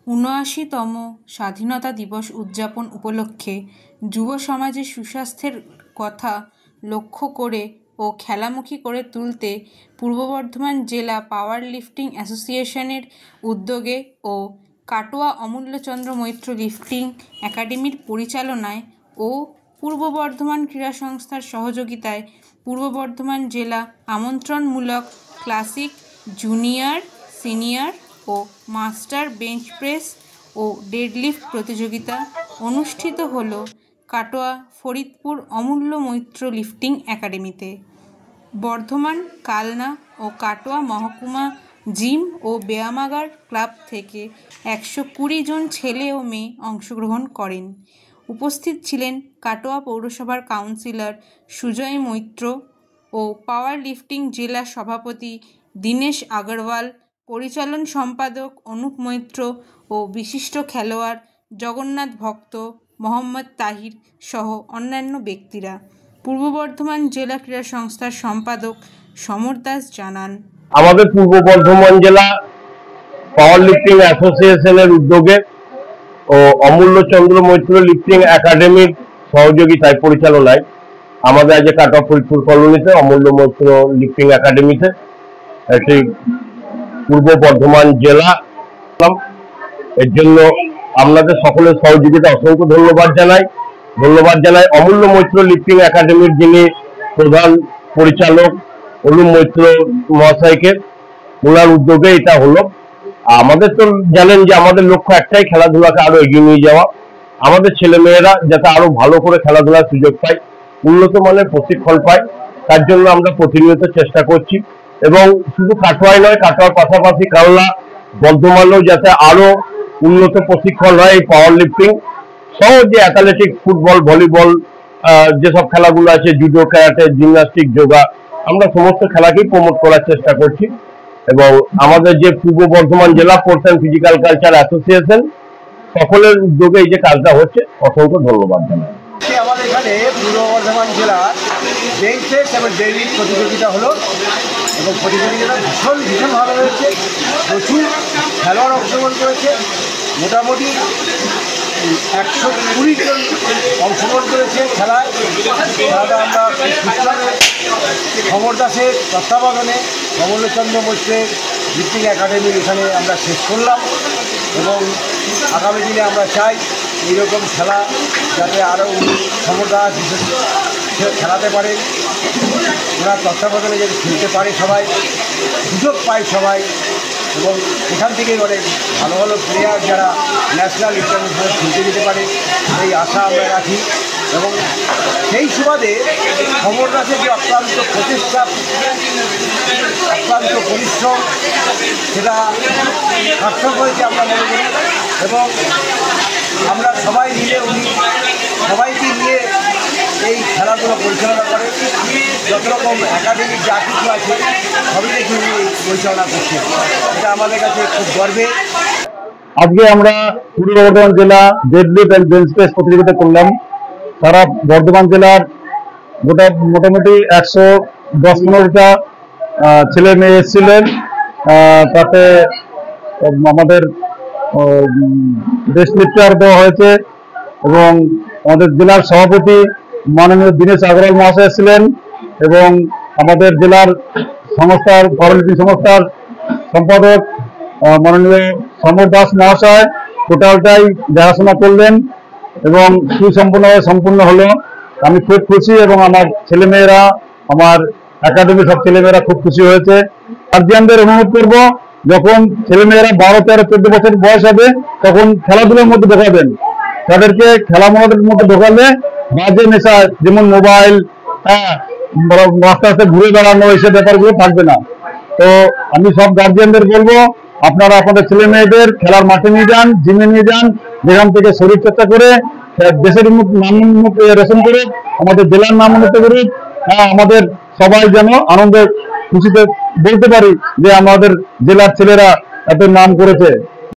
৭৯তম স্বাধীনতা দিবস উদযাপন উপলক্ষে যুব সমাজের সুস্বাস্থ্যের কথা লক্ষ্য করে ও খেলামুখী করে তুলতে পূর্ব বর্ধমান জেলা পাওয়ার লিফটিং অ্যাসোসিয়েশনের উদ্যোগে ও কাটোয়া অমূল্যচন্দ্র মৈত্র লিফটিং একাডেমির পরিচালনায় ও পূর্ব বর্ধমান ক্রীড়া সংস্থার সহযোগিতায় পূর্ব বর্ধমান জেলা আমন্ত্রণমূলক ক্লাসিক জুনিয়র, সিনিয়র ও মাস্টার বেঞ্চ প্রেস ও ডেডলিফট প্রতিযোগিতা অনুষ্ঠিত হল কাটোয়া ফরিদপুর অমূল্য মৈত্র লিফটিং একাডেমিতে। বর্ধমান, কালনা ও কাটোয়া মহকুমা জিম ও ব্যায়ামাগার ক্লাব থেকে 120 জন ছেলে ও মেয়ে অংশগ্রহণ করেন। উপস্থিত ছিলেন কাটোয়া পৌরসভার কাউন্সিলর সুজয় মৈত্র ও পাওয়ার লিফটিং জেলা সভাপতি দীনেশ আগরওয়াল, পরিচালন সম্পাদক অনুপ মৈত্র ও বিশিষ্ট খেলোয়াড় জগন্নাথ ভক্ত, মোহাম্মদ তাহির সহ অন্যান্য ব্যক্তিরা। পূর্ব বর্ধমান জেলা ক্রীড়া সংস্থার সম্পাদক সমর দাস জানান, আমাদের পূর্ব বর্ধমান জেলা পাওয়ার লিফটিং অ্যাসোসিয়েশনের উদ্যোগে ও অমূল্যচন্দ্র মৈত্র লিফটিং একাডেমির সহযোগিতায় পরিচালনায় আমাদের আজ কাটোয়া ফরিদপুর কলোনিতে অমূল্য মৈত্র লিফটিং একাডেমিতে একটি পূর্ব বর্ধমান জেলা, এর জন্য আপনাদের সকলের সহযোগিতা অসংখ্য ধন্যবাদ জানাই অমূল্য মৈত্র লিফটিং একাডেমির যিনি প্রধান পরিচালক অনুপ মৈত্র মহাশয়কে, ওনার উদ্যোগে এটা হলো। আমাদের তো জানেন যে আমাদের লক্ষ্য একটাই, খেলাধুলাকে আরো এগিয়ে নিয়ে যাওয়া, আমাদের ছেলেমেয়েরা যাতে আরো ভালো করে খেলাধুলার সুযোগ পায়, উন্নত মানের প্রশিক্ষণ পায়, তার জন্য আমরা প্রতিনিয়ত চেষ্টা করছি। এবং শুধু কাটোয়ায় নয়, কাটোয়ার পাশাপাশি কালনা, বর্ধমানেও যাতে আরো উন্নত প্রশিক্ষণ হয় এই পাওয়ার লিফটিং সহ যে অ্যাথলেটিক্স, ফুটবল, ভলিবল, যেসব খেলাগুলো আছে, জুডো, ক্যারাটে, জিমন্যাস্টিক, যোগা, আমরা সমস্ত খেলাকেই প্রমোট করার চেষ্টা করছি। এবং আমাদের যে পূর্ব বর্ধমান জেলা sports and physical culture association, সকলের উদ্যোগে এই যে কাজটা হচ্ছে, অসংখ্য ধন্যবাদ জানাই। আমাদের এখানে পূর্ব বর্ধমান জেলার বেঞ্চ প্রেস এবং ডেডলিফট প্রতিযোগিতা হলো এবং প্রতিযোগিতাটা ভীষণ ভালো হয়েছে। প্রচুর খেলোয়াড় অংশগ্রহণ করেছে, মোটামুটি 120 জন অংশগ্রহণ করেছে খেলায়। খেলাটা আমরা সমর দাসের তত্ত্বাবধানে অমূল্যচন্দ্র মৈত্রের লিফটিং একাডেমি এখানে আমরা শেষ করলাম এবং আগামী দিনে আমরা চাই এইরকম খেলা যাতে আরও সমর দাস খেলাতে পারে, ওনার তত্ত্বাবধানে যাতে খেলতে পারে, সবাই সুযোগ পায় সবাই, এবং এখান থেকে অনেক ভালো ভালো প্লেয়ার যারা ন্যাশনাল ইন্টারন্যাশনাল খেলতে যেতে পারে এই আশা আমরা রাখি। এবং সেই সুবাদে সমর দাসের যে অক্লান্ত প্রচেষ্টা, অক্লান্ত পরিশ্রম, সেটা সার্থক হয়েছে আমরা মনে করি। এবং আমরা সবাই মিলে উনি সবাইকে নিয়ে এই খেলাধুলা পরিচালনা করে, যত রকম একাডেমিক যা কিছু আছে সবই দেখি উনি পরিচালনা করছেন, এটা আমাদের কাছে খুব গর্বের। আজকে আমরা পূর্ব বর্ধমান জেলা ডেডলিফট অ্যান্ড বেঞ্চ প্রেস প্রতিযোগিতা করলাম। সারা বর্ধমান জেলার মোটামুটি 110-15টা ছেলে মেয়ে এসেছিলেন। তাতে আমাদের বেস্ট লিফটার দেওয়া হয়েছে এবং আমাদের জেলার সভাপতি মাননীয় দীনেশ আগরওয়াল মহাশয় ছিলেন এবং আমাদের জেলার সংস্থার পাওয়ারলিফটিং সংস্থার সম্পাদক মাননীয় সমর দাস মহাশয় টোটালটাই দেখাশোনা করলেন এবং সুসম্পূর্ণভাবে সম্পূর্ণ হলো। আমি খুব খুশি এবং আমার ছেলেমেয়েরা, আমার একাডেমির সব ছেলেমেয়েরা খুব খুশি হয়েছে। গার্জিয়ানদের অনুরোধ করব, যখন ছেলেমেয়েরা 12, 13, 14 বছর বয়স হবে তখন খেলাধুলার মধ্যে ঢোকাবেন। তাদেরকে খেলাধুলার মধ্যে ঢোকালে বাজে নেশা যেমন মোবাইল, আস্তে আস্তে ঘুরে বেড়ানো, এইসব ব্যাপারগুলো থাকবে না। তো আমি সব গার্জিয়ানদের বলবো, আপনারা আপনাদের ছেলে মেয়েদের খেলার মাঠে নিয়ে যান, জিমে নিয়ে যান, যেখান থেকে শরীর চর্চা করে দেশের নাম রোশন করে, আমাদের জেলার নাম উন্নত করে, আমাদের সবাই যেন আনন্দ খুশিতে বলতে পারি যে আমাদের জেলার ছেলেরা এত নাম করেছে।